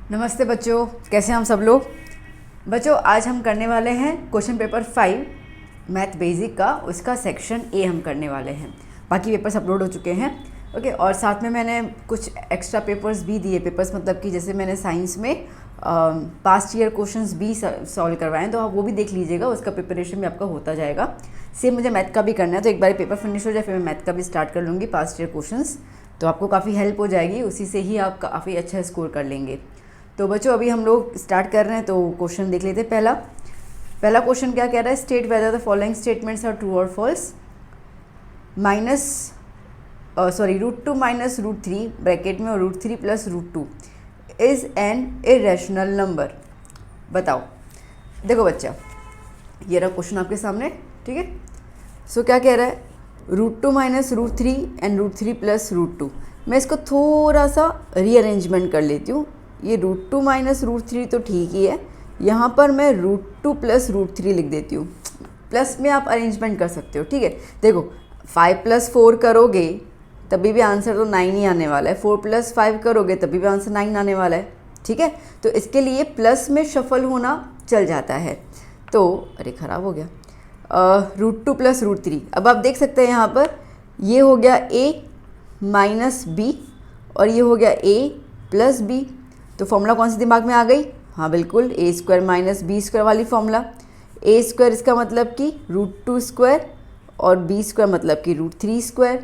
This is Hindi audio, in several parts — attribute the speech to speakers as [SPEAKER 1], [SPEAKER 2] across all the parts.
[SPEAKER 1] नमस्ते बच्चों, कैसे हैं हम सब लोग। बच्चों आज हम करने वाले हैं क्वेश्चन पेपर 5 मैथ बेसिक का, उसका सेक्शन ए हम करने वाले हैं। बाकी पेपर्स अपलोड हो चुके हैं। ओके, और साथ में मैंने कुछ एक्स्ट्रा पेपर्स भी दिए। पेपर्स मतलब कि जैसे मैंने साइंस में पास्ट ईयर क्वेश्चंस भी सॉल्व करवाए हैं, तो आप वो भी देख लीजिएगा, उसका प्रिपरेशन भी आपका होता जाएगा। सेम मुझे मैथ का भी करना है, तो एक बार पेपर फिनिश हो जाए फिर मैं मैथ का भी स्टार्ट कर लूँगी पास्ट ईयर क्वेश्चंस, तो आपको काफ़ी हेल्प हो जाएगी, उसी से ही आप काफ़ी अच्छा स्कोर कर लेंगे। तो बच्चों अभी हम लोग स्टार्ट कर रहे हैं, तो क्वेश्चन देख लेते हैं। पहला क्वेश्चन क्या कह रहा है, state whether the following statements are true और फॉल्स। √2 माइनस √3 ब्रैकेट में और √3 plus √2 is an irrational number. बताओ। देखो बच्चा, ये रहा क्वेश्चन आपके सामने, ठीक है। सो क्या कह रहा है, √2 माइनस √3 एंड √3 प्लस √2। मैं इसको थोड़ा सा रीअरेंजमेंट कर लेती हूँ। ये √2 माइनस √3 तो ठीक ही है, यहाँ पर मैं √2 प्लस √3 लिख देती हूँ। प्लस में आप अरेंजमेंट कर सकते हो, ठीक है। देखो 5 + 4 करोगे तभी भी आंसर तो 9 ही आने वाला है, 4 + 5 करोगे तभी भी आंसर 9 आने वाला है, ठीक है। तो इसके लिए प्लस में शफल होना चल जाता है। तो अरे ख़राब हो गया, √2 प्लस √3। अब आप देख सकते हैं यहाँ पर ये हो गया a माइनस b और ये हो गया a प्लस b। तो फॉर्मूला कौन सी दिमाग में आ गई? हाँ बिल्कुल, a² माइनस b² वाली फॉर्मूला। a² इसका मतलब कि √2² और b² मतलब कि √3²,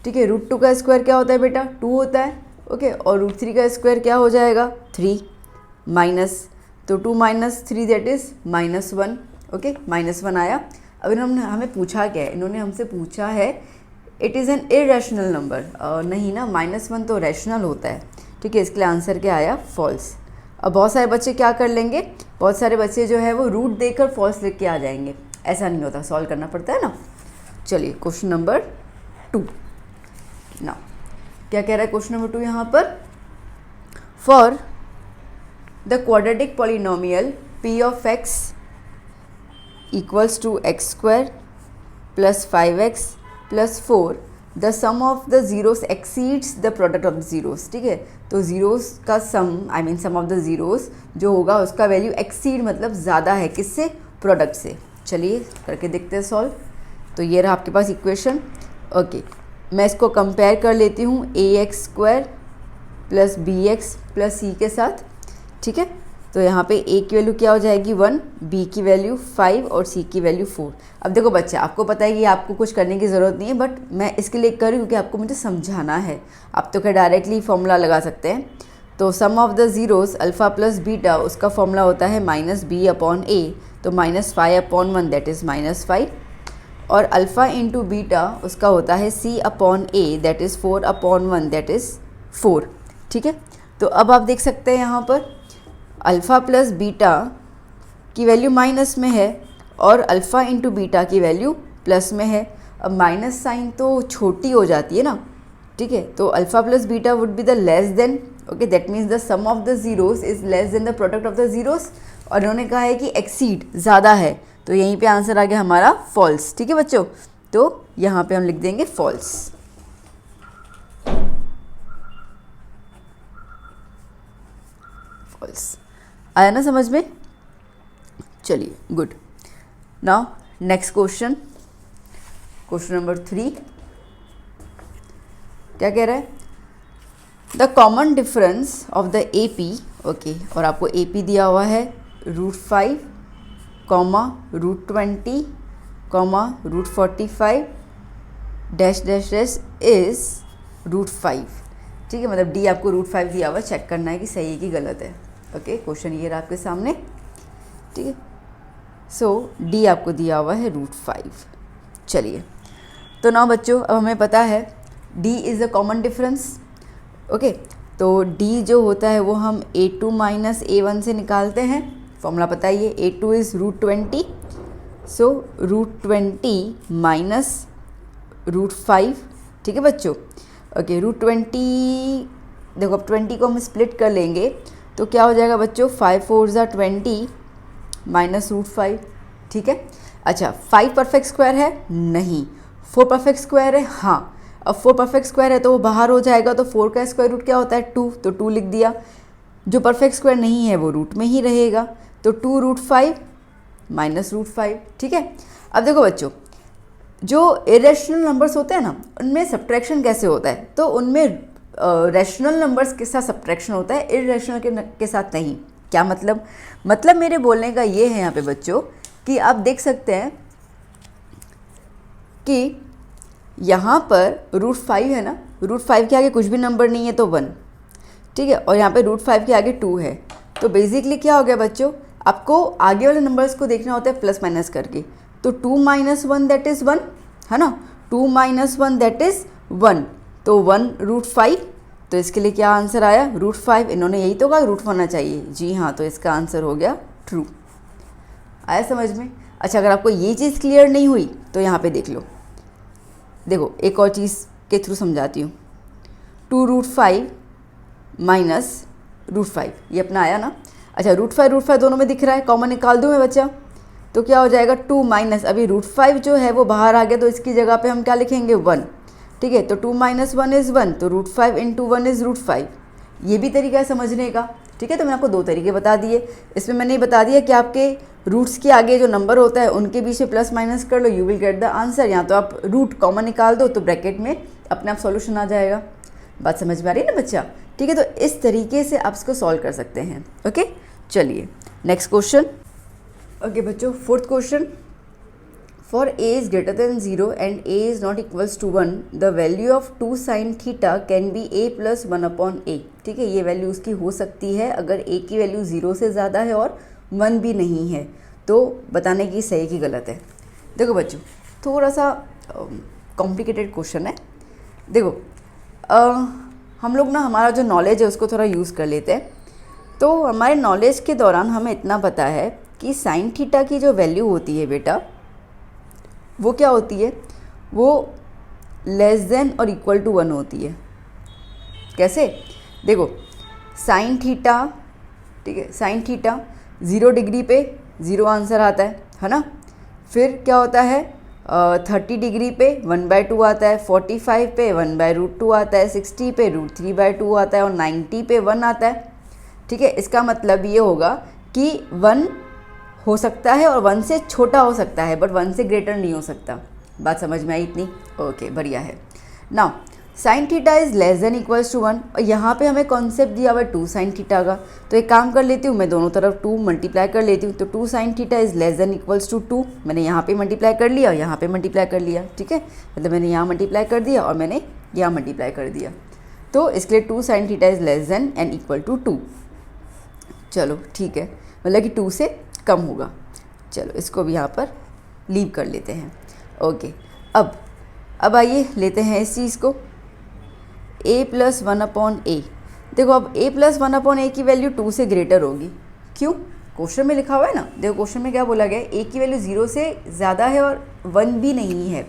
[SPEAKER 1] ठीक है। √2 का स्क्वायर क्या होता है बेटा? 2 होता है, ओके। और √3 का स्क्वायर क्या हो जाएगा? 3 माइनस, तो 2 माइनस 3 दैट इज़ -1, ओके। -1 आया। अब इन्होंने हमें पूछा क्या है? इन्होंने हमसे पूछा है it is an irrational number. नहीं ना, -1 तो रैशनल होता है, ठीक है। इसके लिए आंसर क्या आया? फॉल्स। अब बहुत सारे बच्चे क्या कर लेंगे, बहुत सारे बच्चे जो है वो रूट देकर फॉल्स लिख के आ जाएंगे। ऐसा नहीं होता, सॉल्व करना पड़ता है ना। चलिए क्वेश्चन नंबर 2 ना, क्या कह रहा है क्वेश्चन नंबर 2 यहाँ पर, for the quadratic polynomial p of x equals to x² plus 5x plus 4 the sum of the zeros exceeds the product of the zeros, ठीक है। तो ज़ीरोस का sum sum of the zeros जो होगा उसका वैल्यू एक्सीड मतलब ज़्यादा है, किससे? प्रोडक्ट से। चलिए करके देखते हैं सॉल्व। तो ये रहा आपके पास इक्वेशन, ओके। मैं इसको कंपेयर कर लेती हूँ ax² plus bx plus c के साथ, ठीक है। तो यहाँ पे a की वैल्यू क्या हो जाएगी? 1, b की वैल्यू 5 और c की वैल्यू 4। अब देखो बच्चा, आपको पता है कि आपको कुछ करने की ज़रूरत नहीं है, बट मैं इसके लिए कर रही हूँ क्योंकि आपको मुझे समझाना है। आप तो क्या डायरेक्टली फॉर्मूला लगा सकते हैं। तो sum of the zeros alpha plus beta, उसका फॉर्मूला होता है -b/a, तो -5/1 दैट इज़ -5, और अल्फ़ा इंटू बीटा उसका होता है c/a that is 4/1 that is 4, ठीक है। तो अब आप देख सकते हैं यहाँ पर अल्फ़ा प्लस बीटा की वैल्यू माइनस में है और अल्फ़ा इंटू बीटा की वैल्यू प्लस में है। अब माइनस साइन तो छोटी हो जाती है ना, ठीक है। तो alpha plus beta would be the less than, okay, that means the sum of the zeros is less than the product of the zeros. और इन्होंने कहा है कि एक्सीड ज़्यादा है, तो यहीं पे आंसर आ गया हमारा फॉल्स, ठीक है बच्चों। तो यहाँ पे हम लिख देंगे फॉल्स। फॉल्स आया ना समझ में? चलिए good. Now next question, question number 3 क्या कह रहा है, the common difference of the AP, okay, और आपको AP दिया हुआ है √5, √20, √45 डैश डैश डैश इज़ √5, ठीक है। मतलब D आपको √5 दिया हुआ है, चेक करना है कि सही है कि गलत है, ओके। क्वेश्चन ये रहा आपके सामने, ठीक है। सो D आपको दिया हुआ है √5। चलिए, तो ना बच्चों अब हमें पता है D is the common difference, okay. तो D जो होता है वो हम a2 माइनस a1 से निकालते हैं, फॉर्मूला पता ही है, a2 इज़ √20, सो √20 माइनस √5, ठीक है बच्चों, ओके। √20, देखो अब 20 को हम स्प्लिट कर लेंगे तो क्या हो जाएगा बच्चों, 5 4 ज़ा 20 माइनस √5, ठीक है। अच्छा 5 परफेक्ट स्क्वायर है? नहीं। 4 परफेक्ट स्क्वायर है? हाँ। अब 4 परफेक्ट स्क्वायर है तो वो बाहर हो जाएगा, तो 4 का स्क्वायर रूट क्या होता है? 2, तो 2 लिख दिया। जो परफेक्ट स्क्वायर नहीं है वो रूट में ही रहेगा, तो 2√5 माइनस √5, ठीक है। अब देखो बच्चों, जो इरेशनल नंबर्स होते हैं ना, उनमें सब्ट्रैक्शन कैसे होता है, तो उनमें रैशनल नंबर्स के साथ सब्ट्रैक्शन होता है, इरेशनल के साथ नहीं। क्या मतलब मेरे बोलने का ये है यहाँ पे बच्चों कि आप देख सकते हैं कि यहाँ पर √5 है ना, √5 के आगे कुछ भी नंबर नहीं है तो 1, ठीक है, और यहाँ पे √5 के आगे 2 है। तो बेसिकली क्या हो गया बच्चों, आपको आगे वाले नंबर्स को देखना होता है प्लस माइनस करके। तो 2 - 1 दैट इज़ 1 है ना, 2 - 1 दैट इज़ 1, तो 1√5। तो इसके लिए क्या आंसर आया, √5। इन्होंने यही तो कहा रूट होना चाहिए, जी हाँ, तो इसका आंसर हो गया ट्रू। आया समझ में। अच्छा, अगर आपको ये चीज़ क्लियर नहीं हुई तो यहाँ पे देख लो, देखो एक और चीज़ के थ्रू समझाती हूँ। 2√5 माइनस √5, ये अपना आया ना। अच्छा, √5 दोनों में दिख रहा है, कॉमन निकाल दूँ मैं बच्चा, तो क्या हो जाएगा 2 माइनस, अभी √5 जो है वो बाहर आ गया, तो इसकी जगह पे हम क्या लिखेंगे 1, ठीक है। तो 2 - 1 इज़ 1, तो √5 × 1 इज़ √5। ये भी तरीका है समझने का, ठीक है। तो मैंने आपको 2 तरीके बता दिए। इसमें मैंने ये बता दिया कि आपके रूट्स के आगे जो नंबर होता है उनके बीच में प्लस माइनस कर लो, you will get the answer. या तो आप रूट कॉमन निकाल दो तो ब्रैकेट में अपने आप सॉल्यूशन आ जाएगा। बात समझ में आ रही है ना बच्चा, ठीक है। तो इस तरीके से आप इसको सॉल्व कर सकते हैं। ओके, चलिए नेक्स्ट क्वेश्चन। ओके बच्चों, 4th question. For a is greater than 0 and a is not equals to 1, the value of 2 sin theta can be a plus 1 upon a। ठीक है, ये वैल्यू उसकी हो सकती है अगर a की वैल्यू 0 से ज़्यादा है और 1 भी नहीं है। तो बताने की सही की गलत है। देखो बच्चों, थोड़ा सा कॉम्प्लिकेटेड क्वेश्चन है। देखो हम लोग ना हमारा जो नॉलेज है उसको थोड़ा यूज़ कर लेते हैं। तो हमारे नॉलेज के दौरान हमें इतना पता है कि साइन थीटा की जो वैल्यू होती है बेटा, वो क्या होती है, वो लेस देन और इक्वल टू 1 होती है। कैसे, देखो साइन थीटा, ठीक है, साइन थीटा 0 डिग्री पे 0 आंसर आता है ना। फिर क्या होता है 30 डिग्री पे 1/2 आता है, 45 पे 1/√2 आता है, 60 पे √3/2 आता है और 90 पे 1 आता है। ठीक है, इसका मतलब ये होगा कि 1 हो सकता है और 1 से छोटा हो सकता है, बट 1 से ग्रेटर नहीं हो सकता। बात समझ में आई इतनी? ओके, बढ़िया है। Now sine theta is less than equals to 1, और यहाँ पे हमें कॉन्सेप्ट दिया हुआ है 2 साइन थीटा का। तो एक काम कर लेती हूँ, मैं दोनों तरफ 2 मल्टीप्लाई कर लेती हूँ। तो 2 sine theta is less than equals to 2, मैंने यहाँ पे मल्टीप्लाई कर लिया और यहाँ पे मल्टीप्लाई कर लिया। ठीक है, मतलब मैंने यहाँ मल्टीप्लाई कर दिया और मैंने यहाँ मल्टीप्लाई कर दिया। तो इसके लिए 2 sine theta is less than and equal to 2। चलो ठीक है, मतलब कि 2 से कम होगा। चलो इसको भी यहाँ पर लीव कर लेते हैं। ओके, अब आइए लेते हैं इस चीज़ को, a + 1/a। देखो अब a + 1/a की वैल्यू 2 से ग्रेटर होगी। क्यों? क्वेश्चन में लिखा हुआ है ना, देखो क्वेश्चन में क्या बोला गया है, a की वैल्यू 0 से ज़्यादा है और 1 भी नहीं है।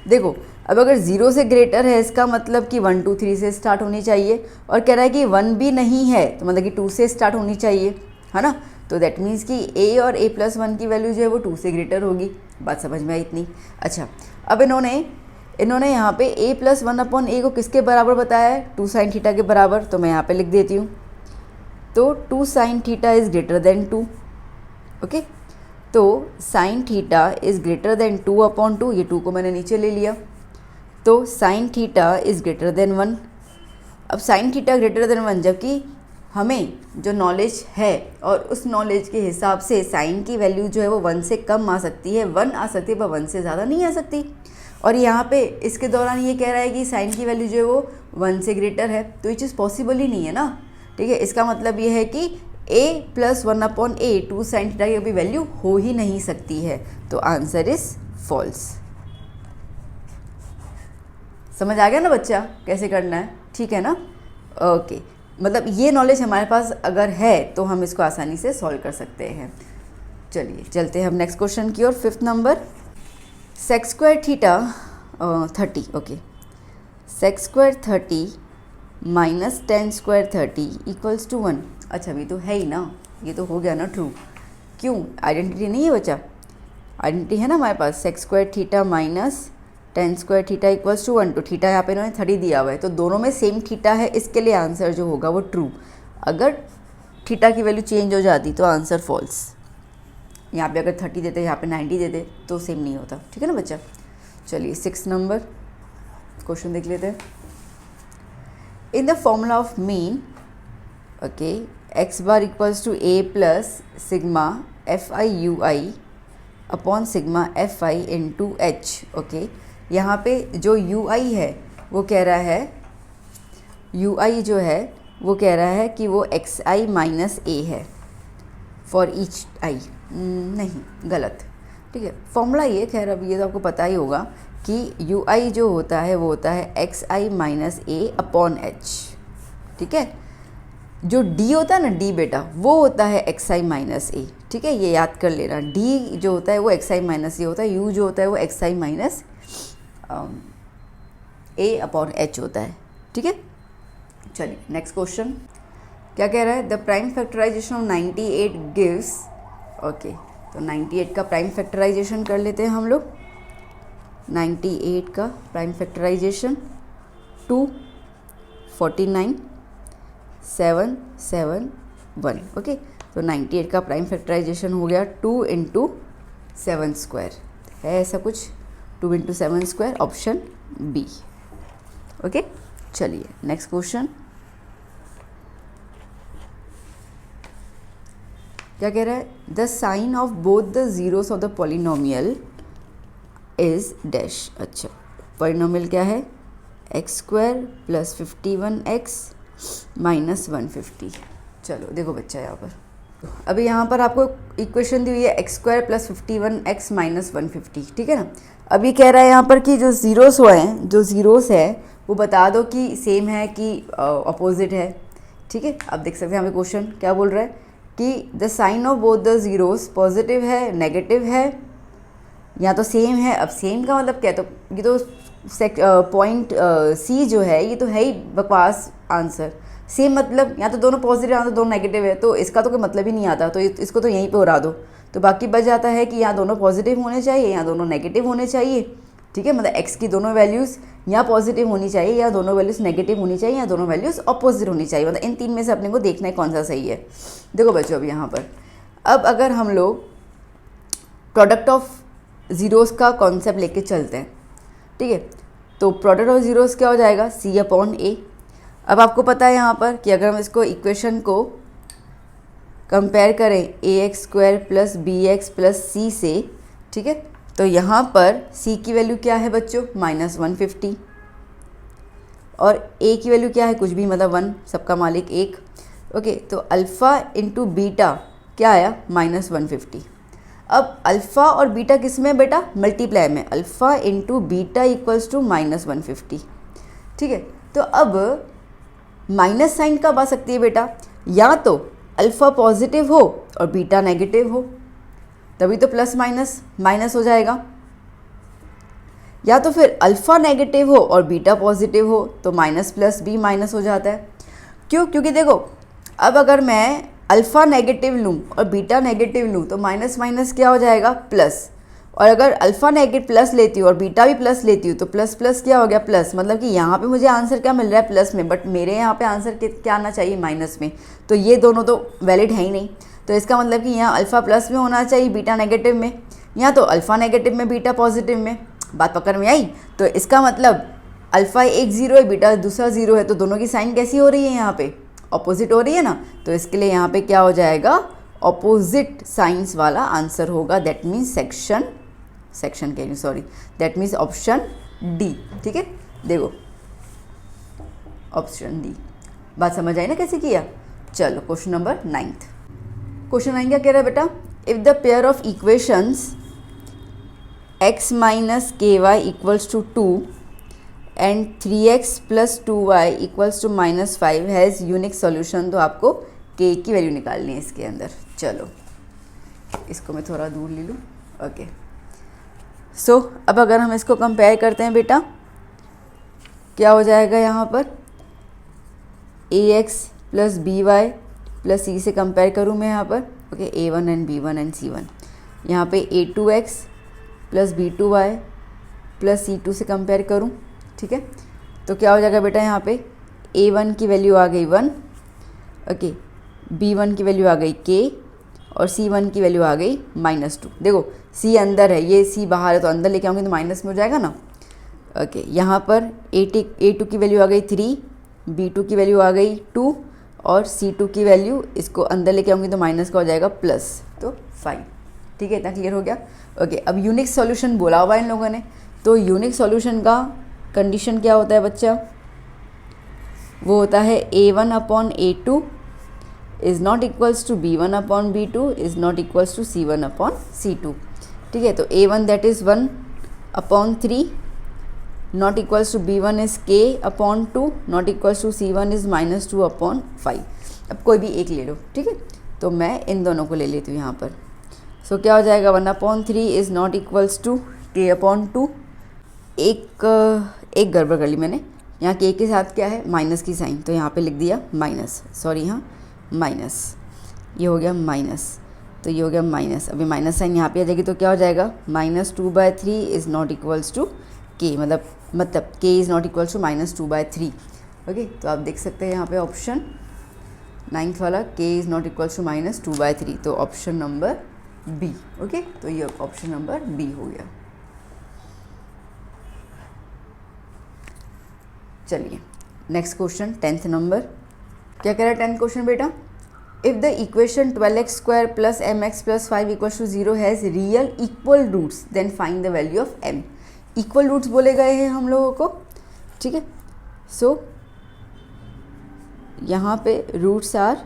[SPEAKER 1] देखो अब अगर 0 से ग्रेटर है इसका मतलब कि 1 2 3 से स्टार्ट होनी चाहिए, और कह रहा है कि 1 भी नहीं है तो मतलब कि 2 से स्टार्ट होनी चाहिए, है ना। तो दैट मीन्स कि a और a + 1 की वैल्यू जो है वो 2 से ग्रेटर होगी। बात समझ में आई इतनी? अच्छा, अब इन्होंने यहाँ पे a + 1/a को किसके बराबर बताया है? 2 साइन थीटा के बराबर। तो मैं यहाँ पे लिख देती हूँ, तो 2 sine theta is greater than 2। Okay, तो sine theta is greater than 2/2, ये 2 को मैंने नीचे ले लिया। तो sine theta is greater than 1। अब साइन थीटा ग्रेटर देन 1, जबकि हमें जो नॉलेज है और उस नॉलेज के हिसाब से साइन की वैल्यू जो है वो 1 से कम आ सकती है, 1 आ सकती है पर 1 से ज़्यादा नहीं आ सकती। और यहाँ पे इसके दौरान ये कह रहा है कि साइन की वैल्यू जो है वो 1 से ग्रेटर है, तो ये चीज़ पॉसिबल ही नहीं है ना। ठीक है, इसका मतलब ये है कि a + 1/a 2 साइन थीटा की अभी वैल्यू हो ही नहीं सकती है, तो आंसर इज़ फॉल्स। समझ आ गया ना बच्चा कैसे करना है? ठीक है ना। ओके, मतलब ये नॉलेज हमारे पास अगर है तो हम इसको आसानी से सॉल्व कर सकते हैं। चलिए चलते हैं हम नेक्स्ट क्वेश्चन की ओर। 5th number, sec² theta 30। Okay, sec² 30 minus tan² 30 equals to 1। अच्छा, अभी तो है ही ना, ये तो हो गया ना ट्रू। क्यों? आइडेंटिटी नहीं है बच्चा, आइडेंटिटी है ना हमारे पास, sec² theta minus tan² theta equals to 1। तो थीटा यहाँ पे इन्होंने 30 दिया हुआ है, तो दोनों में सेम थीटा है, इसके लिए आंसर जो होगा वो ट्रू। अगर थीटा की वैल्यू चेंज हो जाती तो आंसर फॉल्स। यहाँ पे अगर 30 देते यहाँ पे 90 देते तो सेम नहीं होता, ठीक है ना बच्चा। चलिए 6 नंबर क्वेश्चन देख लेते हैं। In the formula of mean okay x bar equals to a plus sigma f i u i upon sigma f i into h. Okay, यहाँ पे जो यू आई है वो कह रहा है, यू आई जो है वो कह रहा है कि वो एक्स आई माइनस ए है फॉर ईच आई। नहीं, गलत, ठीक है। फॉर्मूला ये, खैर अब ये तो आपको पता ही होगा कि यू आई जो होता है वो होता है एक्स आई माइनस ए अपॉन एच, ठीक है। जो डी होता है ना, डी बेटा, वो होता है एक्स आई माइनस ए, ठीक है, ये याद कर लेना। डी जो होता है वो एक्स आई माइनस ए होता है, यू जो होता है वो एक्स आई माइनस ए अपॉन एच होता है, ठीक है। चलिए नेक्स्ट क्वेश्चन क्या कह रहा है, the prime factorisation of 98 gives. Okay, तो 98 का प्राइम फैक्टराइजेशन कर लेते हैं हम लोग। 98 का प्राइम फैक्टराइजेशन 2 49 7 7 1। ओके, तो 98 का प्राइम फैक्टराइजेशन हो गया 2 इंटू 7 स्क्वायर, है ऐसा कुछ, 2 into 7 square, option B. Okay, चलिए नेक्स्ट क्वेश्चन क्या कह रहा है, the sign of both the zeros of the polynomial is dash. अच्छा, पॉलिनोमियल क्या है, x square plus 51x minus 150। चलो देखो बच्चा, यहाँ पर अभी यहाँ पर आपको इक्वेशन दी हुई है x square plus 51x minus 150, ठीक है ना। अभी कह रहा है यहाँ पर कि जो ज़ीरोस हुए हैं, जो ज़ीरोस है वो बता दो कि सेम है कि अपोजिट है, ठीक है। अब देख सकते हैं हमें क्वेश्चन क्या बोल रहा है कि the sign of both the zeros positive है, नेगेटिव है, या तो सेम है। अब सेम का मतलब क्या है, तो ये तो पॉइंट सी जो है ये तो है ही बकवास आंसर। सेम मतलब या तो दोनों पॉजिटिव या तो दोनों नेगेटिव है, तो इसका तो कोई मतलब ही नहीं आता, तो इसको तो यहीं पे उड़ा दो। तो बाकी बच जाता है कि यहाँ दोनों पॉजिटिव होने चाहिए या दोनों नेगेटिव होने चाहिए, ठीक है। मतलब एक्स की दोनों वैल्यूज़ या पॉजिटिव होनी चाहिए या दोनों वैल्यूज़ नेगेटिव होनी चाहिए या दोनों वैल्यूज़ अपोजिट होनी चाहिए। मतलब इन तीन में से अपने को देखना है कौन सा सही है। देखो बच्चों, अब यहाँ पर अब अगर हम लोग प्रोडक्ट ऑफ ज़ीरोस का कॉन्सेप्ट लेके चलते हैं, ठीक है, तो प्रोडक्ट ऑफ ज़ीरोस क्या हो जाएगा, सी अपॉन ए। अब आपको पता है यहाँ पर कि अगर हम इसको इक्वेशन को कंपेयर करें a x square plus b x plus c से, ठीक है, तो यहाँ पर c की वैल्यू क्या है बच्चों, माइनस 150, और a की वैल्यू क्या है, कुछ भी, मतलब 1, सबका मालिक 1। ओके, तो अल्फ़ा इंटू बीटा क्या आया, माइनस 150। अब अल्फ़ा और बीटा किस में बेटा, मल्टीप्लाई में, alpha into beta equals to minus 150, ठीक है। तो अब माइनस साइन कब आ सकती है बेटा, या तो अल्फ़ा पॉजिटिव हो और बीटा नेगेटिव हो, तभी तो प्लस माइनस माइनस हो जाएगा, या तो फिर अल्फ़ा नेगेटिव हो और बीटा पॉजिटिव हो तो माइनस प्लस भी माइनस हो जाता है। क्यों, क्योंकि देखो अब अगर मैं अल्फ़ा नेगेटिव लूँ और बीटा नेगेटिव लूँ तो माइनस माइनस क्या हो जाएगा, प्लस, और अगर अल्फ़ा नेगेटिव प्लस लेती हूँ और बीटा भी प्लस लेती हूँ तो प्लस प्लस क्या हो गया, प्लस। मतलब कि यहाँ पे मुझे आंसर क्या मिल रहा है, प्लस में, बट मेरे यहाँ पे आंसर क्या आना चाहिए, माइनस में। तो ये दोनों तो वैलिड है ही नहीं, तो इसका मतलब कि यहाँ अल्फ़ा प्लस में होना चाहिए, बीटा नेगेटिव में, या तो अल्फ़ा नेगेटिव में बीटा पॉजिटिव में। बात पकड़ में आई। तो इसका मतलब अल्फ़ा एक ज़ीरो है, बीटा दूसरा ज़ीरो है, तो दोनों की साइन कैसी हो रही है, यहाँ पे ऑपोजिट हो रही है ना। तो इसके लिए यहाँ पे क्या हो जाएगा, ऑपोजिट साइंस वाला आंसर होगा, दैट मीन्स सेक्शन के लिए, sorry, that means option D, ठीक है। देखो ऑप्शन डी, बात समझ आई ना कैसे किया। चलो क्वेश्चन नंबर 9th। क्वेश्चन 9 क्या कह रहा है बेटा, if the pair of equations x minus k y equals to 2 and 3x plus 2y equals to minus 5 has unique solution, तो आपको k की वैल्यू निकालनी है इसके अंदर। चलो इसको मैं थोड़ा दूर ले लूँ। ओके, सो अब अगर हम इसको कंपेयर करते हैं बेटा, क्या हो जाएगा यहाँ पर, ax plus by plus c से कंपेयर करूँ मैं यहाँ पर, okay, a1 and b1 and c1, यहाँ पे a2x plus b2y plus c2 से कंपेयर करूँ, ठीक है। तो क्या हो जाएगा बेटा, यहाँ पे a1 की वैल्यू आ गई 1, ओके, B1 की वैल्यू आ गई K और C1 की वैल्यू आ गई -2। देखो C अंदर है, ये C बाहर है, तो अंदर लेके आऊँगी तो माइनस में हो जाएगा ना। ओके, यहाँ पर A2 की वैल्यू आ गई 3, B2 की वैल्यू आ गई 2 और C2 की वैल्यू इसको अंदर लेके आऊँगी तो माइनस का हो जाएगा प्लस, तो 5। ठीक है, इतना क्लियर हो गया। ओके, अब यूनिक सॉल्यूशन बोला हुआ इन लोगों ने, तो यूनिक सॉल्यूशन का कंडीशन क्या होता है बच्चा? वो होता है A1/A2 is not equals to B1/B2 is not equals to C1/C2। ठीक है, तो A1 that is 1/3 not equals to B1 is K/2 not equals to C1 is -2/5। अब कोई भी एक ले लो, ठीक है, तो मैं इन दोनों को ले लेती हूँ यहाँ पर। सो क्या हो जाएगा? 1/3 is not equals to K/2। एक गड़बड़ कर ली मैंने, यहाँ K के साथ क्या है? माइनस की साइन, तो यहाँ पे लिख दिया माइनस, सॉरी, यहाँ माइनस, ये हो गया माइनस, तो ये हो गया माइनस। अभी माइनस साइन यहाँ पे आ जाएगी तो क्या हो जाएगा? -2/3 is not equals to K, मतलब K is not equals to -2/3। Okay, तो आप देख सकते हैं यहाँ पे ऑप्शन 9th वाला K is not equals to -2/3, तो ऑप्शन नंबर बी। ओके, तो ये ऑप्शन नंबर बी हो गया। चलिए नेक्स्ट क्वेश्चन 10th नंबर। क्या कह रहा है 10th क्वेश्चन बेटा? If the equation 12x² plus mx plus 5 equals to 0 has real equal roots then find the value of m। Equal roots बोले गए हैं हम लोगों को, ठीक है। सो यहाँ पे रूट्स आर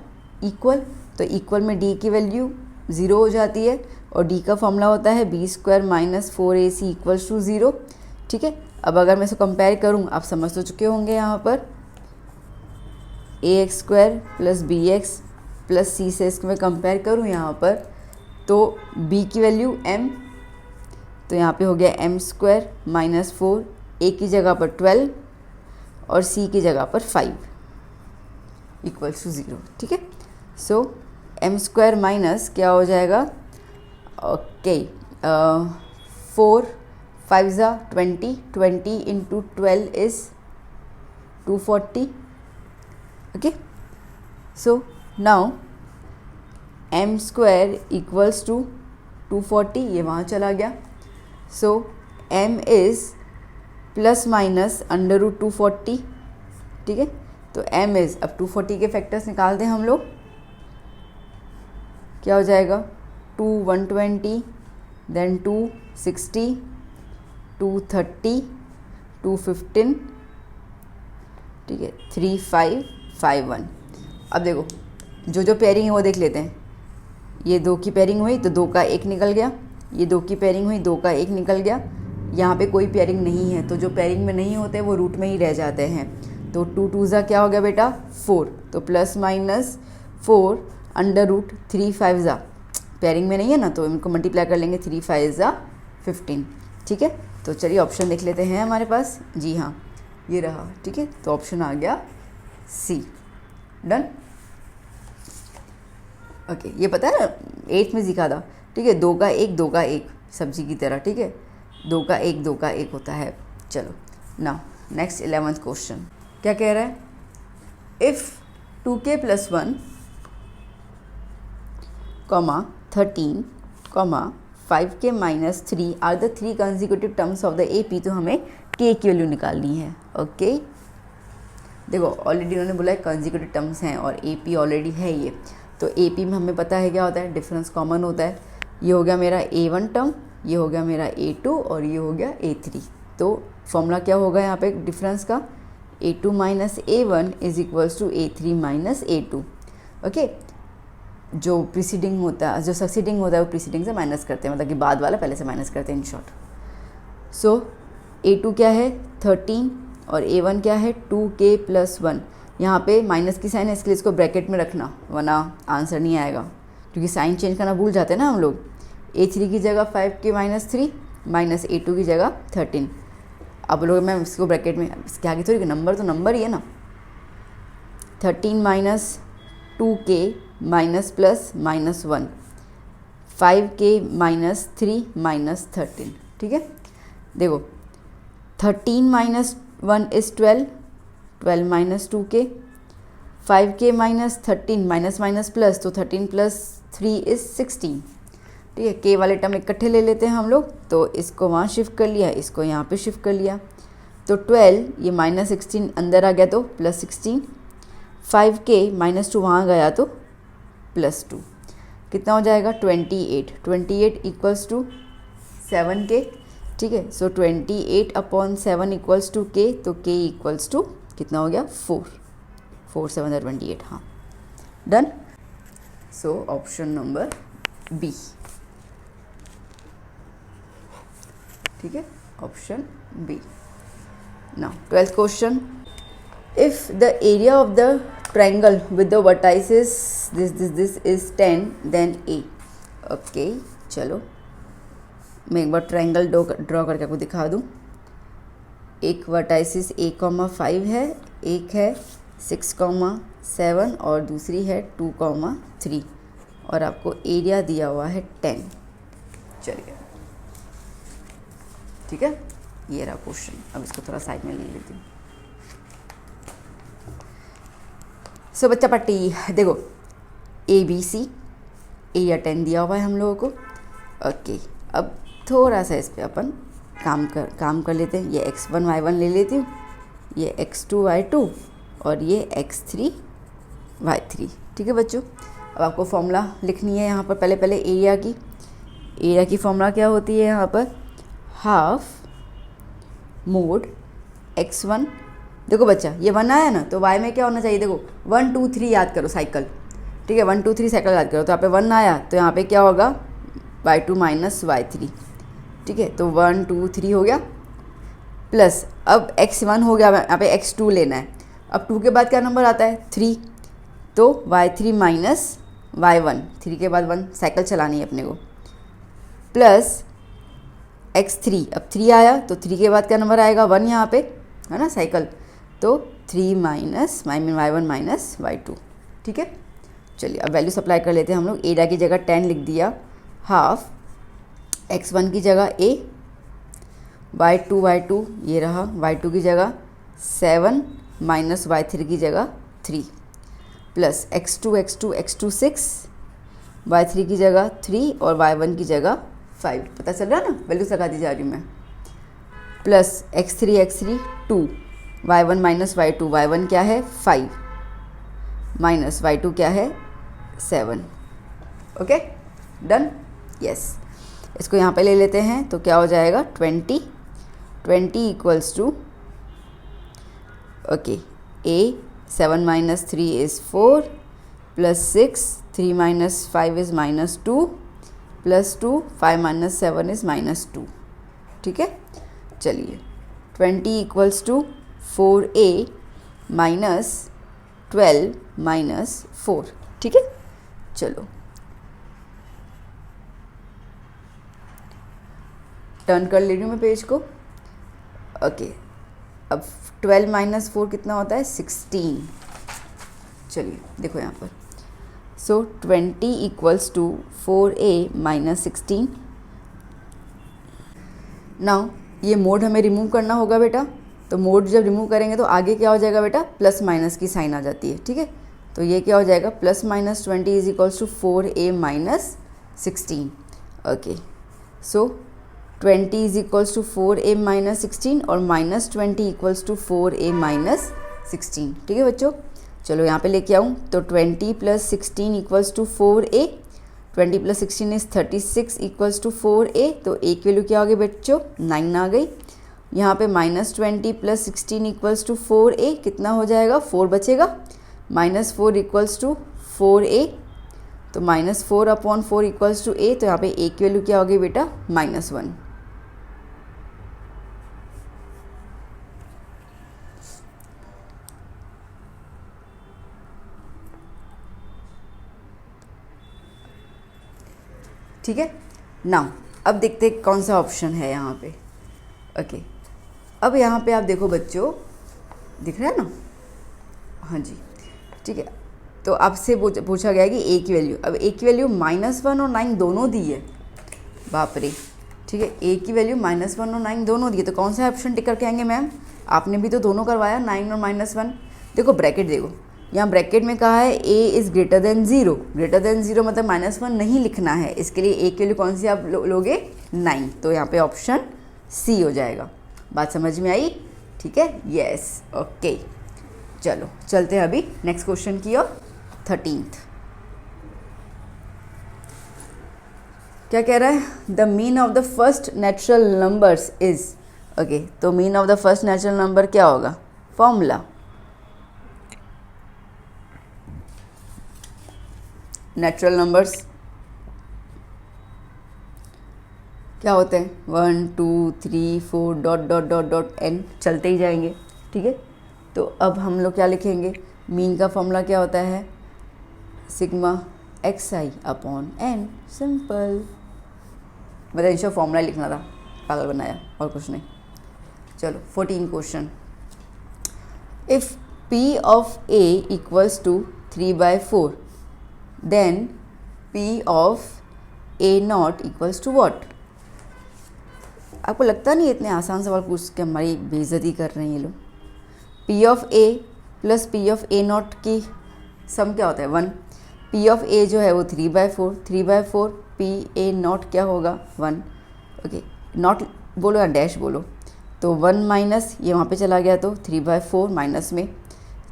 [SPEAKER 1] इक्वल, तो इक्वल में d की वैल्यू 0 हो जाती है और d का फॉर्मूला होता है b² - 4ac इक्वल्स टू 0। ठीक है, अब अगर मैं इसको कंपेयर करूँ, आप समझ तो चुके होंगे, यहाँ पर ax² plus bx plus c से इसको मैं कंपेयर करूँ यहाँ पर, तो b की वैल्यू m, तो यहाँ पे हो गया m² - 4, a की जगह पर 12 और c की जगह पर 5 इक्वल्स टू 0। ठीक है, सो m² माइनस क्या हो जाएगा? ओके, 4 5 ज़ा 20, 20 into 12 is 240। Okay, so now m² equals to 240, ये वहाँ चला गया। So m is plus minus √240। ठीक है, तो m इज़, अब 240 के फैक्टर्स निकाल दें हम लोग, क्या हो जाएगा? 2 120, देन 2 60, 230, 215, ठीक है, 3 5 5 1। अब देखो जो पेयरिंग है वो देख लेते हैं। ये 2 की पेयरिंग हुई तो 2 का 1 निकल गया, ये 2 की पेयरिंग हुई 2 का 1 निकल गया। यहाँ पे कोई पेयरिंग नहीं है, तो जो पेयरिंग में नहीं होते वो रूट में ही रह जाते हैं। तो 2 2 ज़ा क्या हो गया बेटा? 4, तो प्लस माइनस 4 √3 5 ज़ा, पेयरिंग में नहीं है ना, तो इनको मल्टीप्लाई कर लेंगे, 3 5 ज़ा 15। ठीक है, तो चलिए ऑप्शन देख लेते हैं हमारे पास। जी हाँ, ये रहा। ठीक है, तो ऑप्शन आ गया सी। डन। ओके, ये पता है 8th में सीखा था। ठीक है, 2 का 1 2 का 1 सब्जी की तरह। ठीक है, 2 का 1 2 का 1 होता है। चलो ना नेक्स्ट 11th क्वेश्चन क्या कह रहा है? If 2k + 1, 13, 5k - 3 are the 3 consecutive terms of the AP, तो हमें k की वैल्यू निकालनी है। ओके, देखो ऑलरेडी उन्होंने बोला है कंसेक्यूटिव टर्म्स हैं और AP ऑलरेडी है ये, तो AP में हमें पता है क्या होता है, डिफरेंस कॉमन होता है। ये हो गया मेरा A1 टर्म, ये हो गया मेरा A2 और ये हो गया A3। तो फॉर्मूला क्या होगा यहाँ पे डिफरेंस का? A2 - A1 is equals to A3 - A2। Okay, जो प्रीसीडिंग होता है, जो सक्सीडिंग होता है वो प्रीसीडिंग से माइनस करते हैं, मतलब कि बाद वाला पहले से माइनस करते हैं इन शॉर्ट। सो A2 क्या है? 13 और A1 क्या है? 2k + 1। यहाँ पे माइनस की साइन है, इसके लिए इसको ब्रैकेट में रखना, वरना आंसर नहीं आएगा, क्योंकि साइन चेंज करना भूल जाते हैं ना हम लोग। A3 की जगह 5k - 3 माइनस A2 की जगह 13। अब लोग मैं इसको ब्रैकेट में, इसके आगे थोड़ी, नंबर तो नंबर ही है ना। 13 - 2k माइनस प्लस -1, 5k - 3 - 13। ठीक है, देखो 13 - 1 is 12, 12 - 2k, 5k minus 13 minus minus plus, तो 13 प्लस 3 इज़ 16। ठीक है, k वाले टर्म इकट्ठे ले लेते हैं हम लोग, तो इसको वहाँ शिफ्ट कर लिया, इसको यहाँ पे शिफ्ट कर लिया, तो 12 ये माइनस 16 अंदर आ गया तो प्लस 16, 5k माइनस 2 वहाँ गया तो प्लस 2, कितना हो जाएगा 28, 28 इक्वल्स टू 7k। ठीक है, so 28 upon 7 equals to k, तो k इक्वल्स टू कितना हो गया 4, 4 7 28, हाँ done. So option number B. ठीक है, option B. Now 12th question, if the area of the triangle with the vertices this is 10 then a. Okay, चलो मैं एक बार ट्रायंगल ड्रॉ करके आपको दिखा दूँ। एक वर्टाइसिस 8,5 है, एक है 6,7 और दूसरी है 2,3 और आपको एरिया दिया हुआ है 10। चलिए, ठीक है, ये रहा क्वेश्चन। अब इसको थोड़ा साइड में ले लेती हूँ। सो बच्चा पट्टी देखो, ABC एरिया 10 दिया हुआ है हम लोगों को। ओके, अब थोड़ा सा इस पर अपन काम कर लेते हैं। ये x1 y1 ले लेती हूँ, ये x2 y2 और ये x3 y3। ठीक है बच्चों, अब आपको फॉर्मूला लिखनी है यहाँ पर। पहले एरिया की फॉर्मूला क्या होती है यहाँ पर, हाफ मोड x1। देखो बच्चा, ये 1 आया ना, तो y में क्या होना चाहिए, देखो 1 2 3 याद करो साइकिल। ठीक है, 1 2 3 साइकिल याद करो, तो यहाँ पे 1 आया तो यहाँ पे क्या होगा y2 माइनस y3। ठीक है, तो 1 2 3 हो गया, प्लस अब x1 हो गया, यहाँ पे x2 लेना है। अब 2 के बाद क्या नंबर आता है 3, तो y3 माइनस y1, 3 के बाद 1 साइकिल चलानी है अपने को, प्लस x3, अब 3 आया तो 3 के बाद क्या नंबर आएगा 1 यहाँ पे, है ना साइकिल, तो 3 माइनस y1 माइनस y2। ठीक है, चलिए अब वैल्यू सप्लाई कर लेते हैं हम लोग। एरिया की जगह 10 लिख दिया, हाफ x1 की जगह a, y2 ये रहा, y2 की जगह 7 माइनस y3 की जगह 3, प्लस x2 6, y3 की जगह 3 और y1 की जगह 5। पता चल रहा है ना, वैल्यूज लगाती जा रही हूँ मैं। Plus x3 2, y1 minus y2, y1 क्या है 5 माइनस y2 क्या है 7। Okay done, yes. इसको यहाँ पे ले लेते हैं, तो क्या हो जाएगा 20 equals to, okay, a 7 minus 3 is 4, plus 6 3 minus 5 is minus 2, plus 2 5 minus 7 is minus 2। ठीक है, चलिए 20 equals to 4a minus 12 minus 4। ठीक है, चलो टर्न कर ले रही हूँ मैं पेज को। ओके, अब 12 माइनस 4 कितना होता है 16। चलिए देखो यहाँ पर, so 20 equals to 4a minus 16। Now ये मोड हमें रिमूव करना होगा बेटा, तो मोड जब रिमूव करेंगे तो आगे क्या हो जाएगा बेटा, प्लस माइनस की साइन आ जाती है। ठीक है, तो ये क्या हो जाएगा, plus minus 20 is equals to 4a minus 16। Okay, so 20 is equals to 4a minus 16 और minus 20 equals to 4a minus 16। ठीक है बच्चों, चलो यहाँ पे लेके आऊँ, तो 20 plus 16 equals to 4a, 20 plus 16 is 36 equals to 4a, तो a की वैल्यू क्या हो गई बच्चों 9 आ गई। यहाँ पे minus 20 plus 16 equals to 4a, कितना हो जाएगा 4 बचेगा, माइनस 4 इक्वल्स टू 4a, तो minus 4 upon 4 equals to a, तो यहाँ पे a की वैल्यू क्या हो गई बेटा -1। ठीक है, नाउ अब देखते हैं कौन सा ऑप्शन है यहाँ पे। ओके, अब यहाँ पे आप देखो बच्चों, दिख रहा है ना, हाँ जी, ठीक है। तो आपसे पूछा गया कि a की वैल्यू, अब a की वैल्यू -1 और 9 दोनों दी है, बाप रे। ठीक है, a की वैल्यू -1 और 9 दोनों दी है, तो कौन सा ऑप्शन टिक करके आएंगे मैम, आपने भी तो दोनों करवाया 9 और -1। देखो ब्रैकेट देखो, यहाँ ब्रैकेट में कहा है a is greater then 0, greater than 0 मतलब -1 नहीं लिखना है, इसके लिए a के लिए कौन सी आप लोगे 9, तो यहाँ पे ऑप्शन सी हो जाएगा। बात समझ में आई? ठीक है, यस, ओके। चलो चलते हैं अभी नेक्स्ट क्वेश्चन की ओर। 13th क्या कह रहा है? The mean of the first natural numbers is, okay, तो mean of the first natural number क्या होगा? फॉर्मूला नेचुरल नंबर्स क्या होते हैं? 1 2 3 4 dot dot dot dot n चलते ही जाएंगे, ठीक है। तो अब हम लोग क्या लिखेंगे? मीन का फॉर्मूला क्या होता है? Sigma xi upon n, simple. मतलब इनसे फॉर्मूला लिखना था, पागल बनाया, और कुछ नहीं। चलो 14 question. If p of a equals to 3/4 then p of a not equals to what? आपको लगता नहीं इतने आसान सवाल पूछ के हमारी बेइज्जती कर रहे हैं ये लोग? p of a plus p of a not की सम क्या होता है? 1। p ऑफ a जो है वो 3/4, 3/4 p a नॉट क्या होगा? 1। ओके, नॉट बोलो या डैश बोलो, तो 1 माइनस ये वहाँ पे चला गया तो 3/4 माइनस में,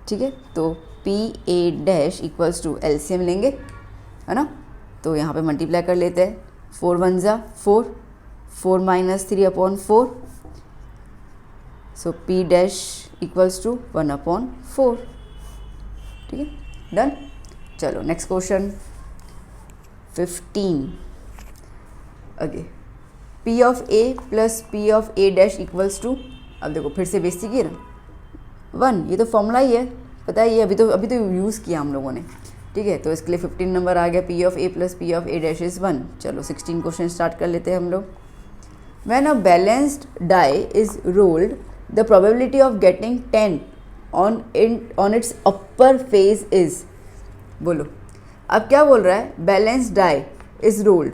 [SPEAKER 1] ठीक है। तो p a dash equals to LCM लेंगे, है ना, तो यहाँ पे मल्टीप्लाई कर लेते हैं। 4 1 ज़ा 4, 4 minus 3 upon 4, so p dash equals to 1/4, ठीक है, डन। चलो next question 15। Okay, p of a plus p of a dash equals to, अब देखो फिर से बेइज्जती की ना, 1, ये तो फॉर्मूला ही है, पता है, ये अभी तो यूज़ किया हम लोगों ने, ठीक है। तो इसके लिए 15 नंबर आ गया, p of a plus p of a dash is 1। चलो 16 क्वेश्चन स्टार्ट कर लेते हैं हम लोग। When a balanced die is rolled the probability of getting 10 on its upper face is, बोलो अब क्या बोल रहा है? Balanced die is rolled,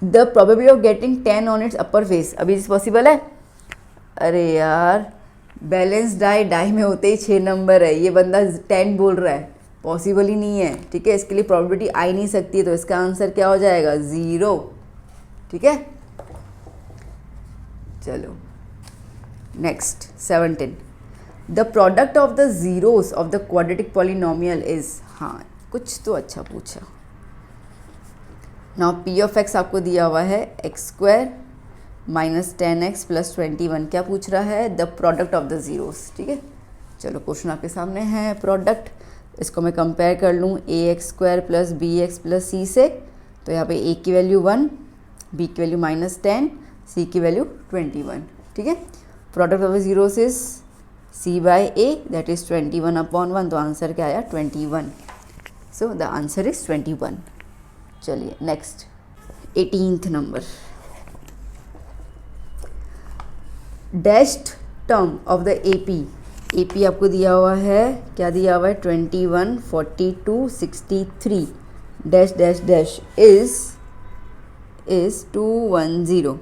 [SPEAKER 1] the probability of getting 10 on its upper face, अभी इस पॉसिबल है? अरे यार, बैलेंस डाई में होते ही 6 नंबर है, ये बंदा 10 बोल रहा है, पॉसिबल ही नहीं है, ठीक है। इसके लिए प्रोबेबिलिटी आ ही नहीं सकती है, तो इसका आंसर क्या हो जाएगा? 0, ठीक है। चलो next 17। The product of the zeros of the quadratic polynomial is, हाँ कुछ तो अच्छा पूछा। नाउ p ऑफ x आपको दिया हुआ है x² माइनस 10x प्लस 21, क्या पूछ रहा है? The product of the zeros, ठीक है। चलो क्वेश्चन आपके सामने है, प्रोडक्ट, इसको मैं कंपेयर कर लूँ ax² plus bx plus c से, तो यहाँ पे a की वैल्यू 1, b की वैल्यू -10, c की वैल्यू 21, ठीक है। Product of the zeros is c by a, that is 21/1, तो आंसर क्या आया? 21। So the answer is 21। चलिए next 18th number. Dashed term of the AP आपको दिया हुआ है, क्या दिया हुआ है? 21 42 63 डैश डैश डैश इज 210,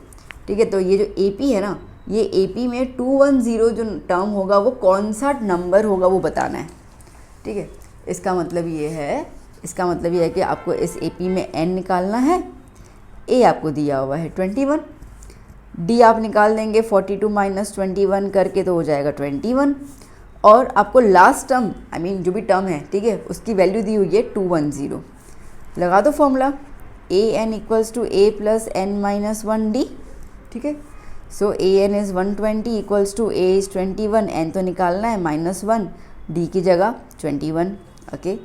[SPEAKER 1] ठीक है। तो ये जो AP है ना, ये AP में 210 जो टर्म होगा वो कौन सा नंबर होगा वो बताना है, ठीक है। इसका मतलब ये है कि आपको इस AP में n निकालना है, A आपको दिया हुआ है 21, D आप निकाल देंगे 42 माइनस 21 करके, तो हो जाएगा 21, और आपको लास्ट टर्म जो भी टर्म है, ठीक है, उसकी वैल्यू दी हुई है 210। लगा दो formula, an equals to a plus n minus 1d, ठीक है। So an is 120 equals to a is 21, n तो निकालना है -1, d की जगह 21, ओके।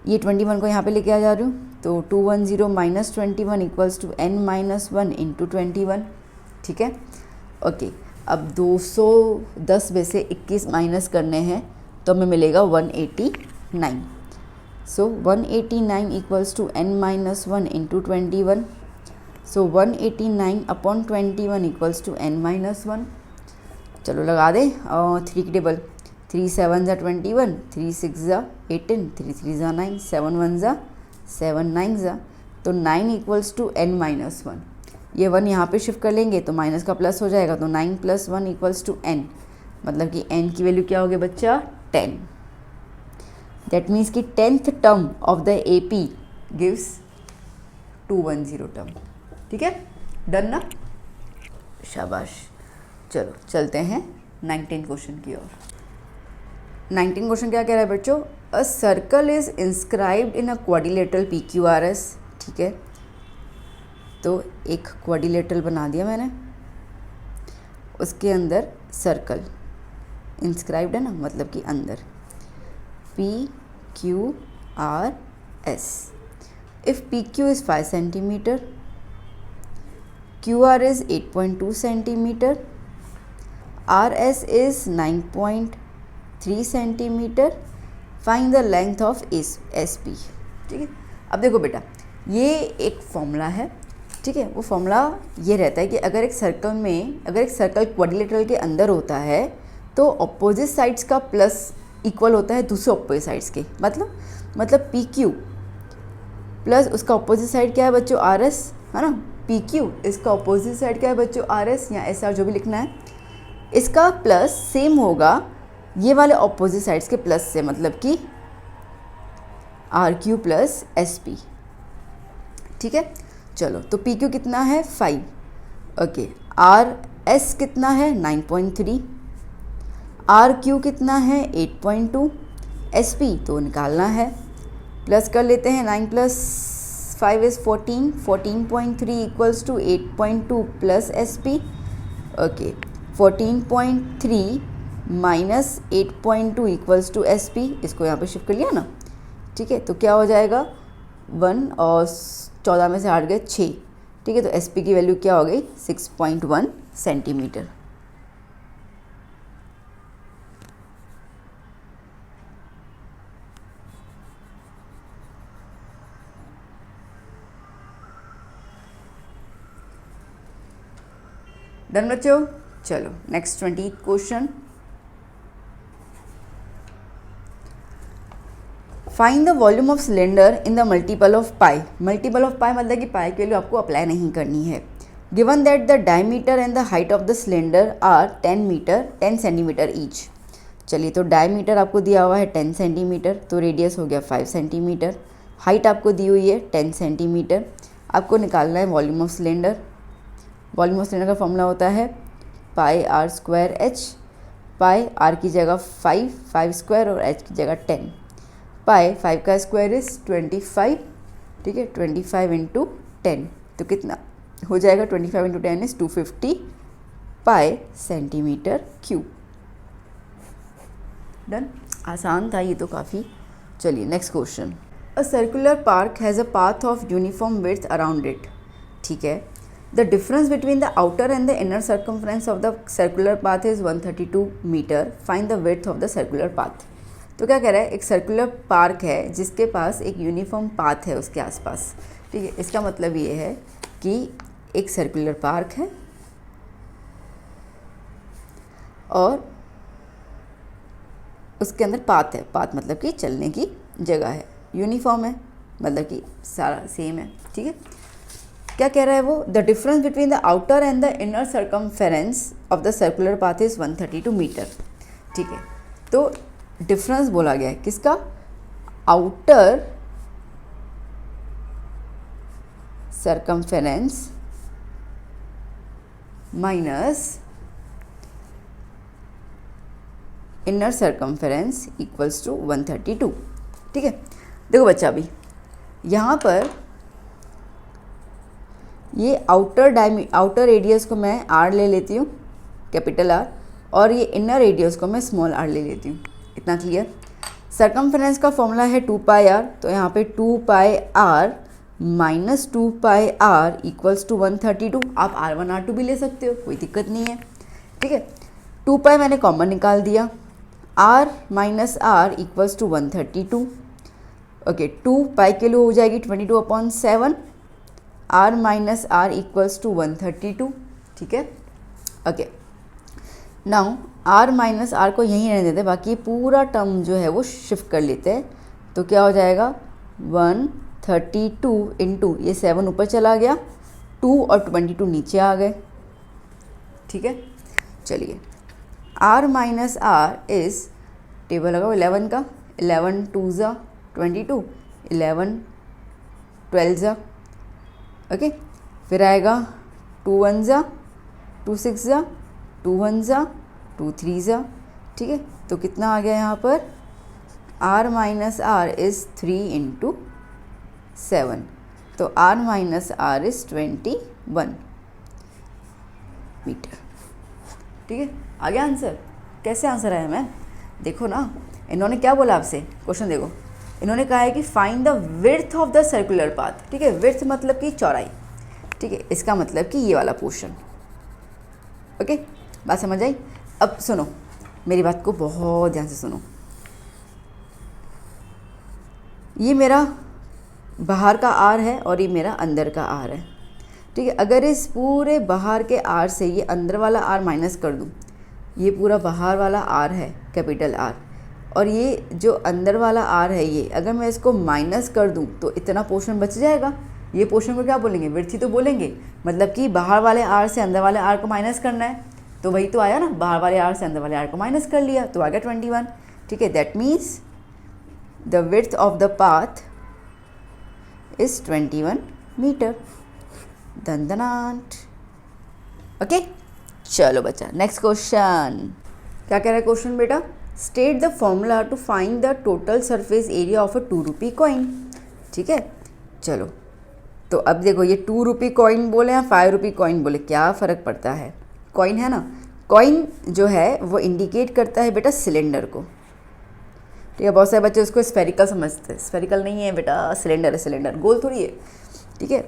[SPEAKER 1] ये 21 को यहाँ पे लेके आ जा रही हूँ, तो 210 minus 21 equals to n minus 1 into 21, ठीक है, ओके। अब 210 में से 21 माइनस करने हैं तो हमें मिलेगा 189। So 189 equals to n minus 1 into 21, so 189 upon 21 equals to n minus 1। चलो लगा दें 3 की टेबल, 3 7 ज़ा 21, 3 6 ज़ा 18, 3 3 ज़ा 9, 7 1 ज़ा 7 9 ज़ा, तो 9 इक्वल्स टू n माइनस 1। ये 1 यहाँ पे शिफ्ट कर लेंगे तो माइनस का प्लस हो जाएगा, तो 9 प्लस 1 इक्वल्स टू n, मतलब कि n की वैल्यू क्या होगी बच्चा? 10, दैट मीन्स कि 10th term of the AP gives 210 term. ठीक है, डन ना, शाबाश। चलो चलते हैं 19 क्वेश्चन की ओर। 19 क्वेश्चन क्या कह रहा है बच्चों? A circle is inscribed in a quadrilateral PQRS। ठीक है, तो एक क्वाड्रिलेटरल बना दिया मैंने, उसके अंदर सर्कल इंस्क्राइब्ड है ना, मतलब कि अंदर PQRS। If PQ is 5 centimetre, QR is 8.2 centimetre, RS is 9.3 centimetre, find the length of SP। ठीक है, अब देखो बेटा, ये एक फॉर्मूला है। ठीक है, वो फॉर्मूला ये रहता है कि अगर एक सर्कल क्वाड्रिलेटरल के अंदर होता है तो अपोजिट साइड्स का प्लस इक्वल होता है दूसरे अपोजिट साइड्स के। मतलब PQ प्लस उसका अपोजिट साइड क्या है बच्चों? RS, है ना। PQ इसका अपोजिट साइड क्या है बच्चों? RS या SR, जो भी लिखना है। इसका प्लस सेम होगा ये वाले अपोजिट साइड्स के प्लस से, मतलब कि RQ प्लस SP। ठीक है, चलो तो PQ कितना है? 5। ओके, RS कितना है? 9.3। RQ कितना है? 8.2। SP तो निकालना है, प्लस कर लेते हैं। 9 + 5 is 14, 14.3 equals to 8.2 plus SP। Okay, 14.3 minus 8.2 equals to SP। इसको यहाँ पे शिफ्ट कर लिया ना। ठीक है, तो क्या हो जाएगा? 1 और 14 में से 8 गए 6। ठीक है, तो SP की वैल्यू क्या हो गई? 6.1 सेंटीमीटर। डन बच्चों? चलो next 20 question. Find the volume of cylinder in the multiple of pi. Multiple of pi मतलब कि पाई के वैल्यू आपको अप्लाई नहीं करनी है। Given that the diameter and the height of the cylinder are 10 centimetre each. चलिए, तो डायमीटर आपको दिया हुआ है 10 सेंटीमीटर, तो रेडियस हो गया 5 सेंटीमीटर। हाइट आपको दी हुई है 10 सेंटीमीटर। आपको निकालना है volume of cylinder. Volume of cylinder का फॉर्मूला होता है πr²h। पाई r की जगह 5 स्क्वायर और h की जगह 10। पाई 5 का स्क्वायर इज़ 25। ठीक है, 25 × 10 तो कितना हो जाएगा? 25 × 10 is 250 pi centimetre cube. Done, आसान था ये तो काफ़ी। चलिए next question. A circular park has a path of uniform width around it. ठीक है, the difference between the outer and the inner circumference of the circular path is 132 metre. Find the width of the circular path. तो क्या कह रहा है? एक सर्कुलर पार्क है जिसके पास एक यूनिफॉर्म पाथ है उसके आसपास। ठीक है, इसका मतलब ये है कि एक सर्कुलर पार्क है और उसके अंदर पाथ है। पाथ मतलब कि चलने की जगह है। यूनिफॉर्म है मतलब कि सारा सेम है। ठीक है, क्या कह रहा है वो? The difference between the outer and the inner circumference of the circular path is 132 metre. ठीक है, तो डिफरेंस बोला गया है किसका? Outer circumference minus inner circumference equals to 132। ठीक है, देखो बच्चा, अभी यहाँ पर ये आउटर रेडियस को मैं r ले लेती हूँ, कैपिटल R, और ये इनर रेडियस को मैं स्मॉल r ले लेती हूँ। इतना क्लियर? सर्कमफेरेंस का फॉर्मूला है 2πr, तो यहाँ पे 2πr minus 2πr equals to 132। आप R1 R2 भी ले सकते हो, कोई दिक्कत नहीं है। ठीक है, 2π मैंने कॉमन निकाल दिया, r minus r equals to 132। Okay, 2π के लिए हो जाएगी 22/7, r minus r equals to 132। ठीक है, okay. Now r minus r को यहीं रहने देते, बाकी पूरा टर्म जो है वो शिफ्ट कर लेते हैं। तो क्या हो जाएगा? 132 इंटू ये 7 ऊपर चला गया, 2 और 22 नीचे आ गए। ठीक है, चलिए r minus r is table लगा 11 का 11 2 ज़ा 22, 11 12 ज़ा, ओके। फिर आएगा 2 1 ज़ा 2 6 ज़ा 2 1 ज़ा 2 3 ज़ा, ठीक है। तो कितना आ गया यहाँ पर, r minus R is 3 into 7, तो r minus R is 21 metre, ठीक है। आ गया आंसर। कैसे आंसर आया मैम? देखो ना, इन्होंने क्या बोला आपसे, क्वेश्चन देखो, इन्होंने कहा है कि find the width of the circular path, ठीक है। विड्थ मतलब कि चौड़ाई, ठीक है। इसका मतलब कि ये वाला पोर्शन, ओके। बात समझ आई? अब सुनो, मेरी बात को बहुत ध्यान से सुनो। ये मेरा बाहर का आर है और ये मेरा अंदर का आर है, ठीक है। अगर इस पूरे बाहर के आर से ये अंदर वाला आर माइनस कर दूँ, ये पूरा बाहर वाला आर है कैपिटल आर, और ये जो अंदर वाला आर है ये अगर मैं इसको माइनस कर दूँ तो इतना पोर्शन बच जाएगा। ये पोर्शन को क्या बोलेंगे, विड्थ ही तो बोलेंगे। मतलब कि बाहर वाले आर से अंदर वाले आर को माइनस करना है, तो वही तो आया ना, बाहर वाले आर से अंदर वाले आर को माइनस कर लिया तो आ गया 21, ठीक है। That means the width of the path is 21 metre. दंदनाट, ओके। चलो बच्चा, नेक्स्ट क्वेश्चन। क्या कह रहा है क्वेश्चन बेटा? State the formula to find the total surface area of a 2 rupee coin, ठीक है। चलो, तो अब देखो, ये 2 रुपी कॉइन बोले या 5 रुपी कॉइन बोले, क्या फ़र्क पड़ता है? कॉइन है ना, कॉइन जो है वो इंडिकेट करता है बेटा सिलेंडर को, ठीक है। बहुत सारे बच्चे उसको स्फेरिकल समझते हैं, स्फेरिकल नहीं है बेटा, सिलेंडर है, सिलेंडर गोल थोड़ी है, ठीक है।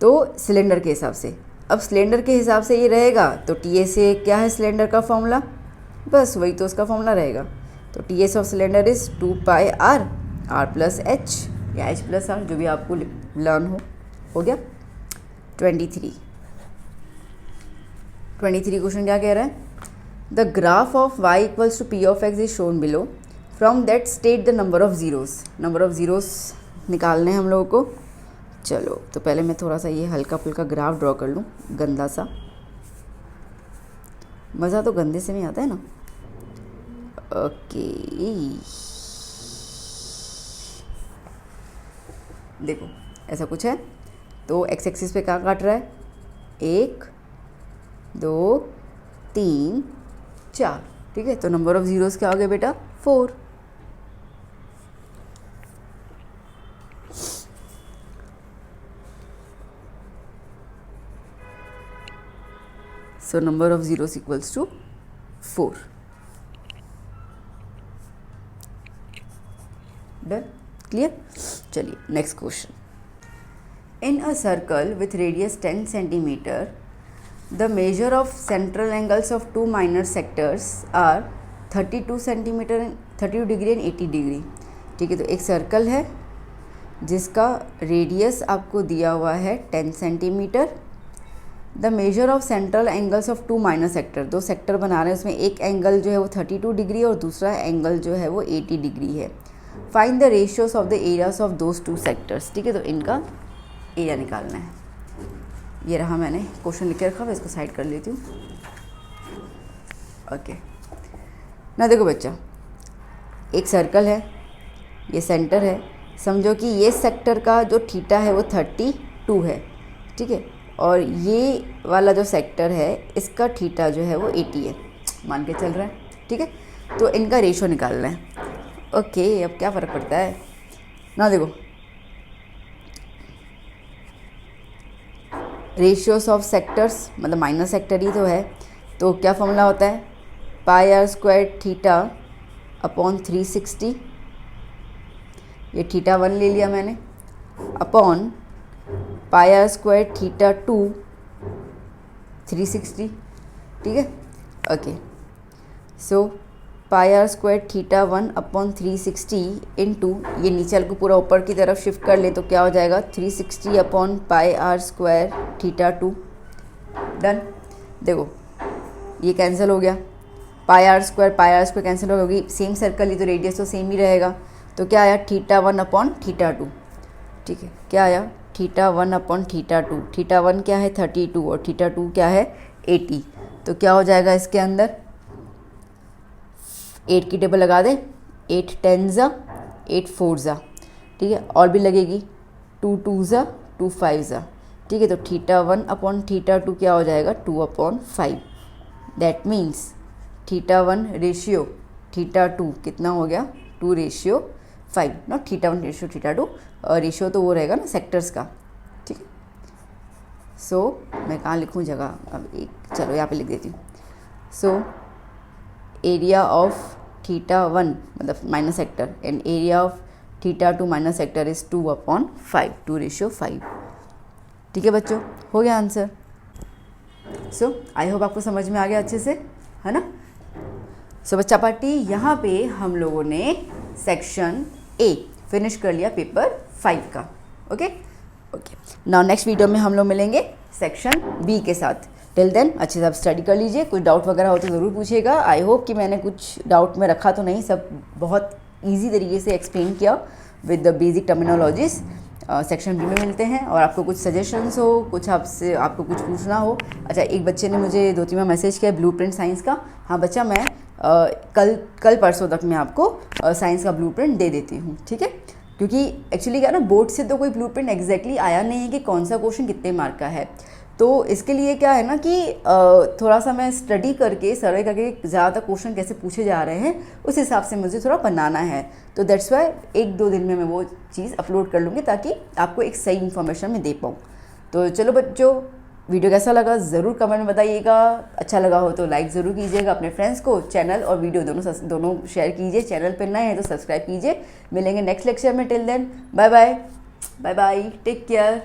[SPEAKER 1] तो सिलेंडर के हिसाब से, अब सिलेंडर के हिसाब से ये रहेगा तो टी एस ए क्या है सिलेंडर का फॉर्मूला, बस वही तो उसका फॉर्मूला रहेगा। तो T S of cylinder is 2 pi R, R plus H या एच प्लस आर, जो भी आपको लर्न हो गया। 23 क्वेश्चन क्या कह रहा है? The graph of y equals to P of X is shown below, from that state the number of zeros. Number of zeros निकालने हैं हम लोगों को। चलो, तो पहले मैं थोड़ा सा ये हल्का फुल्का ग्राफ ड्रॉ कर लूँ, गंदा सा। मज़ा तो गंदे से नहीं आता है ना, ओके। देखो ऐसा कुछ है, तो एक्स एक्सिस पे क्या काट रहा है, 1 2 3 4, ठीक है। तो नंबर ऑफ ज़ीरोज़ क्या हो गया बेटा, 4। So number of zeros equals to 4. Done? Clear? चलिए next question. In a circle with radius 10 centimeter, the measure of central angles of two minor sectors are 32 centimeter, 32 degree and 80 degree. ठीक है, तो एक सर्कल है जिसका रेडियस आपको दिया हुआ है 10 centimetre. The measure of central angles of 2 minor sector, 2 sector बना रहे हैं, उसमें एक एंगल जो है वो 32 डिग्री और दूसरा एंगल जो है वो 80 डिग्री है। Find the ratios of the areas of those 2 sectors, ठीक है। तो इनका एरिया निकालना है। ये रहा, मैंने क्वेश्चन लिख के रखा हुआ, इसको साइड कर लेती हूँ, ओके ना। देखो बच्चा, एक सर्कल है, ये सेंटर है, समझो कि ये सेक्टर का जो थीटा है वो 32 है, ठीक है। और ये वाला जो सेक्टर है इसका थीटा जो है वो 80 है, मान के चल रहा है, ठीक है। तो इनका रेशो निकालना है, ओके। अब क्या फ़र्क पड़ता है ना, देखो रेशियोस ऑफ सेक्टर्स मतलब माइनर सेक्टर ही तो है, तो क्या फॉर्मूला होता है, pi R square theta upon 360, ये थीटा 1 ले लिया मैंने, upon pi R square theta 2 360, ठीक है, okay. So pi R square theta 1 upon 360 into ये नीचे को पूरा ऊपर की तरफ शिफ्ट कर ले तो क्या हो जाएगा, 360 upon pi R square theta 2। Done. देखो ये कैंसिल हो गया, पाई आर स्क्वायर कैंसिल हो गई, सेम सर्कल ही तो रेडियस तो सेम ही रहेगा। तो क्या आया, थीटा 1 अपॉन थीटा 2, ठीक है। क्या आया, थीटा 1 अपॉन थीटा 2। थीटा 1 क्या है 32 और थीटा 2 क्या है 80। तो क्या हो जाएगा इसके अंदर, 8 की टेबल लगा दे, 8 10 ज़ा 8 4 ज़ा, ठीक है, और भी लगेगी 2 2 ज़ा 2 5 ज़ा, ठीक है। तो θ1 अपॉन θ2 क्या हो जाएगा 2/5। दैट मीन्स θ1 रेशियो θ2 कितना हो गया 2:5, नॉट θ1 रेशियो θ2, रेशियो तो वो रहेगा ना सेक्टर्स का, ठीक है। सो मैं कहाँ लिखूँ जगह, अब एक चलो यहाँ पे लिख देती हूँ। सो एरिया ऑफ θ1 मतलब minus sector and area of θ2 minus sector is 2/5, 2:5, ठीक है बच्चों, हो गया आंसर। सो आई होप आपको समझ में आ गया अच्छे से, है ना। सो बच्चा पार्टी यहाँ पे हम लोगों ने सेक्शन ए फिनिश कर लिया पेपर 5 का। Okay okay, now next video में हम लोग मिलेंगे सेक्शन बी के साथ। टिल देन अच्छे से आप स्टडी कर लीजिए, कुछ डाउट वगैरह हो तो ज़रूर पूछिएगा। आई होप कि मैंने कुछ डाउट में रखा तो नहीं, सब बहुत ईजी तरीके से एक्सप्लेन किया with the basic terminologies. Section B में मिलते हैं, और आपको कुछ सजेशंस हो, कुछ आपको कुछ पूछना हो। अच्छा, एक बच्चे ने मुझे 2-3 बार मैसेज किया ब्लूप्रिंट साइंस का। हाँ बच्चा, मैं कल परसों तक मैं आपको साइंस का ब्लूप्रिंट दे देती हूँ, ठीक है। क्योंकि एक्चुअली क्या ना, बोर्ड से तो कोई ब्लूप्रिंट एग्जैक्टली आया नहीं है कि कौन सा क्वेश्चन कितने मार्क का है। तो इसके लिए क्या है ना कि थोड़ा सा मैं स्टडी करके सर्वे करके ज़्यादातर क्वेश्चन कैसे पूछे जा रहे हैं उस हिसाब से मुझे थोड़ा बनाना है। तो दैट्स वाई 1-2 दिन में मैं वो चीज़ अपलोड कर लूँगी, ताकि आपको एक सही इन्फॉर्मेशन मैं दे पाऊँ। तो चलो बच्चों, वीडियो कैसा लगा ज़रूर कमेंट में बताइएगा। अच्छा लगा हो तो लाइक ज़रूर कीजिएगा, अपने फ्रेंड्स को चैनल और वीडियो दोनों शेयर कीजिए। चैनल पर नए हैं तो सब्सक्राइब कीजिए। मिलेंगे नेक्स्ट लेक्चर में। Till then bye bye, take care.